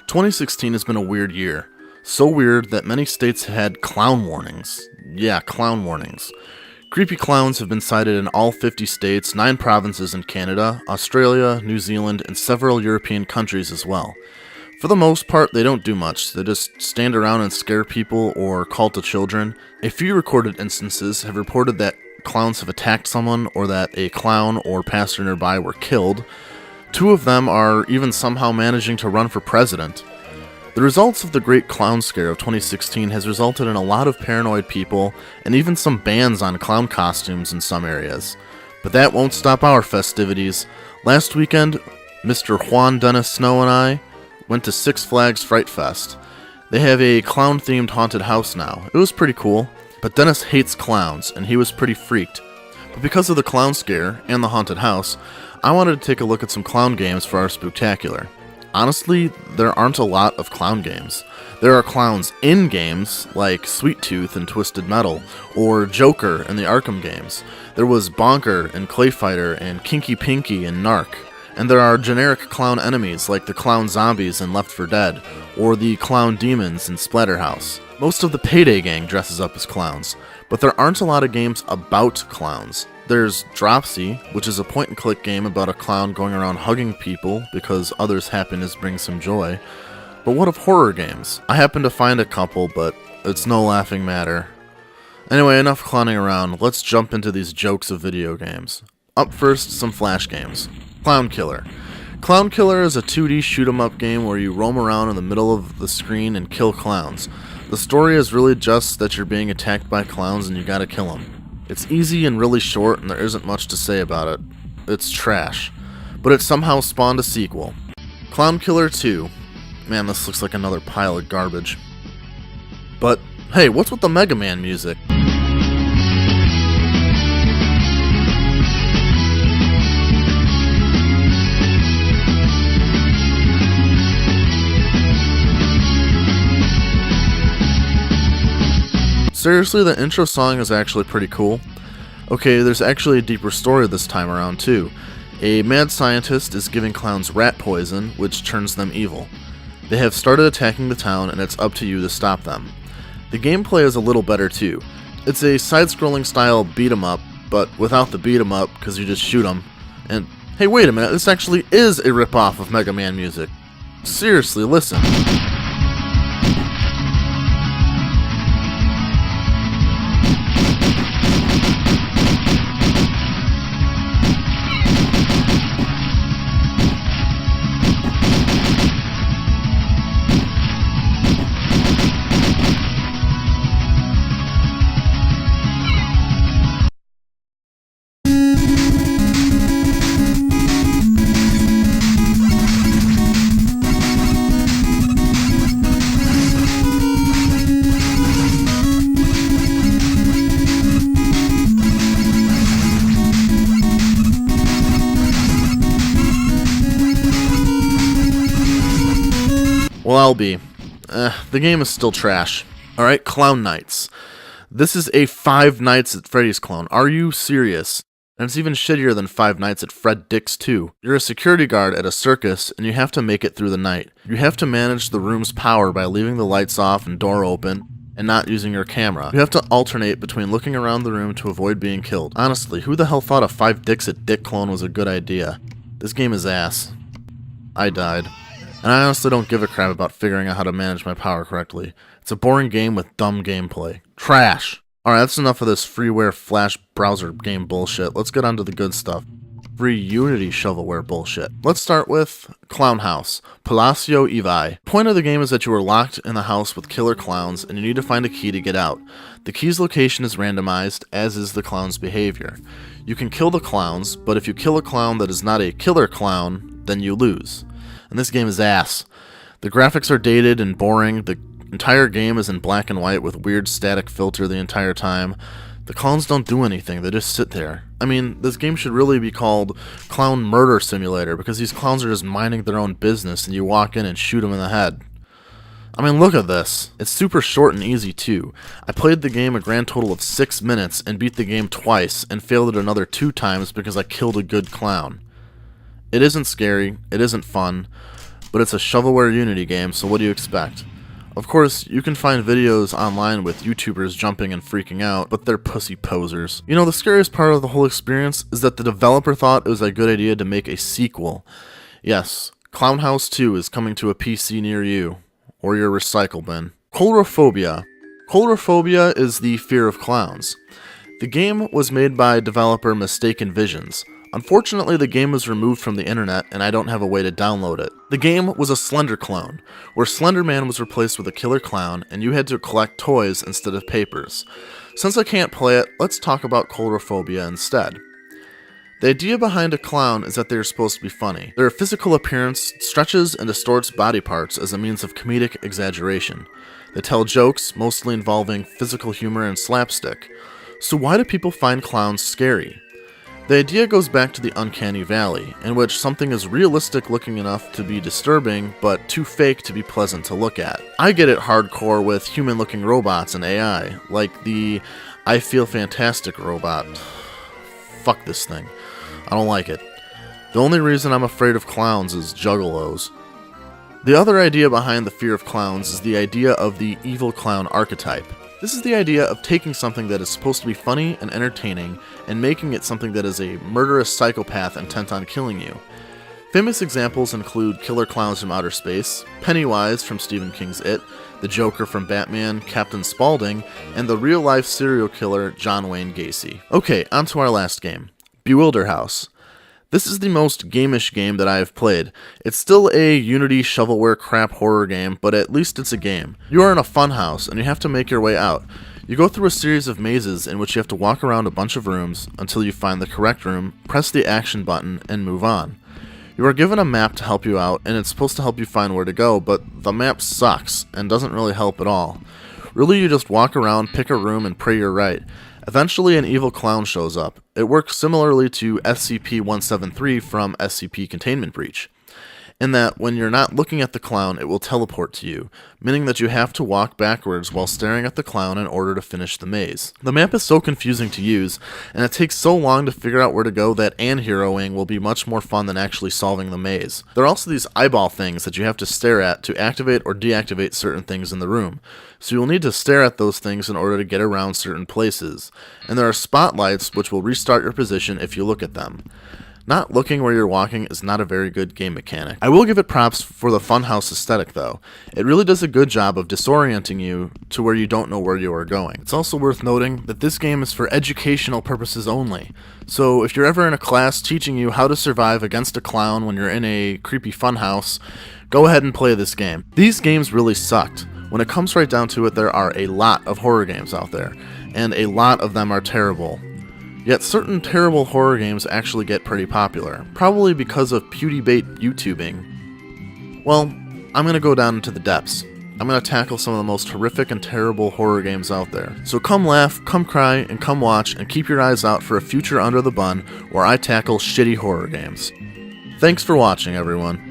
2016 has been a weird year. So weird that many states had clown warnings. Yeah, clown warnings. Creepy clowns have been sighted in all 50 states, 9 provinces in Canada, Australia, New Zealand, and several European countries as well. For the most part, they don't do much. They just stand around and scare people or call to children. A few recorded instances have reported that clowns have attacked someone or that a clown or pastor nearby were killed. 2 of them are even somehow managing to run for president. The results of the Great Clown Scare of 2016 has resulted in a lot of paranoid people and even some bans on clown costumes in some areas. But that won't stop our festivities. Last weekend, Mr. Juan, Dennis Snow, and I went to Six Flags Fright Fest. They have a clown-themed haunted house now. It was pretty cool, but Dennis hates clowns, and he was pretty freaked. But because of the clown scare and the haunted house, I wanted to take a look at some clown games for our Spooktacular. Honestly, there aren't a lot of clown games. There are clowns in games, like Sweet Tooth and Twisted Metal, or Joker in the Arkham games. There was Bonker and Clay Fighter and Kinky Pinky and Narc. And there are generic clown enemies like the clown zombies in Left 4 Dead, or the clown demons in Splatterhouse. Most of the Payday gang dresses up as clowns, but there aren't a lot of games about clowns. There's Dropsy, which is a point-and-click game about a clown going around hugging people because others' happiness brings him joy. But what of horror games? I happened to find a couple, but it's no laughing matter. Anyway, enough clowning around, let's jump into these jokes of video games. Up first, some Flash games. Clown Killer. Clown Killer is a 2D shoot-'em-up game where you roam around in the middle of the screen and kill clowns. The story is really just that you're being attacked by clowns and you gotta kill them. It's easy and really short, and there isn't much to say about it. It's trash. But it somehow spawned a sequel. Clown Killer 2. Man, this looks like another pile of garbage. But, hey, what's with the Mega Man music? Seriously, the intro song is actually pretty cool. Okay, there's actually a deeper story this time around too. A mad scientist is giving clowns rat poison, which turns them evil. They have started attacking the town, and it's up to you to stop them. The gameplay is a little better too. It's a side-scrolling style beat-em-up, but without the beat-em-up, because you just shoot them. And, hey, wait a minute, this actually is a rip-off of Mega Man music. Seriously, listen. Well, I'll be. The game is still trash. Alright, Clown Nights. This is a Five Nights at Freddy's clone. Are you serious? And it's even shittier than Five Nights at Fred Dick's 2. You're a security guard at a circus, and you have to make it through the night. You have to manage the room's power by leaving the lights off and door open, and not using your camera. You have to alternate between looking around the room to avoid being killed. Honestly, who the hell thought a Five Dicks at Dick clone was a good idea? This game is ass. I died. And I honestly don't give a crap about figuring out how to manage my power correctly. It's a boring game with dumb gameplay. Trash! Alright, that's enough of this freeware Flash browser game bullshit. Let's get on to the good stuff. Free Unity shovelware bullshit. Let's start with Clown House. Palacio Evi. The point of the game is that you are locked in the house with killer clowns, and you need to find a key to get out. The key's location is randomized, as is the clown's behavior. You can kill the clowns, but if you kill a clown that is not a killer clown, then you lose. And this game is ass. The graphics are dated and boring, the entire game is in black and white with weird static filter the entire time. The clowns don't do anything, they just sit there. I mean, this game should really be called Clown Murder Simulator, because these clowns are just minding their own business and you walk in and shoot them in the head. I mean, look at this. It's super short and easy too. I played the game a grand total of 6 minutes and beat the game twice and failed it another 2 times because I killed a good clown. It isn't scary, it isn't fun, but it's a shovelware Unity game, so what do you expect? Of course, you can find videos online with YouTubers jumping and freaking out, but they're pussy posers. You know, the scariest part of the whole experience is that the developer thought it was a good idea to make a sequel. Yes, Clown House 2 is coming to a PC near you, or your recycle bin. Coulrophobia. Coulrophobia is the fear of clowns. The game was made by developer Mistaken Visions. Unfortunately, the game was removed from the internet, and I don't have a way to download it. The game was a Slender clone, where Slender Man was replaced with a killer clown, and you had to collect toys instead of papers. Since I can't play it, let's talk about Coulrophobia instead. The idea behind a clown is that they are supposed to be funny. Their physical appearance stretches and distorts body parts as a means of comedic exaggeration. They tell jokes, mostly involving physical humor and slapstick. So why do people find clowns scary? The idea goes back to the uncanny valley, in which something is realistic looking enough to be disturbing, but too fake to be pleasant to look at. I get it hardcore with human looking robots and AI, like the I Feel Fantastic robot. Fuck this thing. I don't like it. The only reason I'm afraid of clowns is juggalos. The other idea behind the fear of clowns is the idea of the evil clown archetype. This is the idea of taking something that is supposed to be funny and entertaining and making it something that is a murderous psychopath intent on killing you. Famous examples include killer clowns from outer space, Pennywise from Stephen King's It, the Joker from Batman, Captain Spaulding, and the real-life serial killer John Wayne Gacy. Okay, on to our last game, Bewilder House. This is the most game-ish game that I have played. It's still a Unity shovelware crap horror game, but at least it's a game. You are in a fun house, and you have to make your way out. You go through a series of mazes in which you have to walk around a bunch of rooms until you find the correct room, press the action button, and move on. You are given a map to help you out, and it's supposed to help you find where to go, but the map sucks, and doesn't really help at all. Really, you just walk around, pick a room, and pray you're right. Eventually, an evil clown shows up. It works similarly to SCP-173 from SCP Containment Breach, in that when you're not looking at the clown, it will teleport to you, meaning that you have to walk backwards while staring at the clown in order to finish the maze. The map is so confusing to use, and it takes so long to figure out where to go that anheroing will be much more fun than actually solving the maze. There are also these eyeball things that you have to stare at to activate or deactivate certain things in the room, so you'll need to stare at those things in order to get around certain places. And there are spotlights which will restart your position if you look at them. Not looking where you're walking is not a very good game mechanic. I will give it props for the funhouse aesthetic though. It really does a good job of disorienting you to where you don't know where you are going. It's also worth noting that this game is for educational purposes only. So if you're ever in a class teaching you how to survive against a clown when you're in a creepy funhouse, go ahead and play this game. These games really sucked. When it comes right down to it, there are a lot of horror games out there, and a lot of them are terrible. Yet certain terrible horror games actually get pretty popular, probably because of PewDieBait YouTubing. Well, I'm gonna go down into the depths. I'm gonna tackle some of the most horrific and terrible horror games out there. So come laugh, come cry, and come watch, and keep your eyes out for a future Under the Bun where I tackle shitty horror games. Thanks for watching, everyone.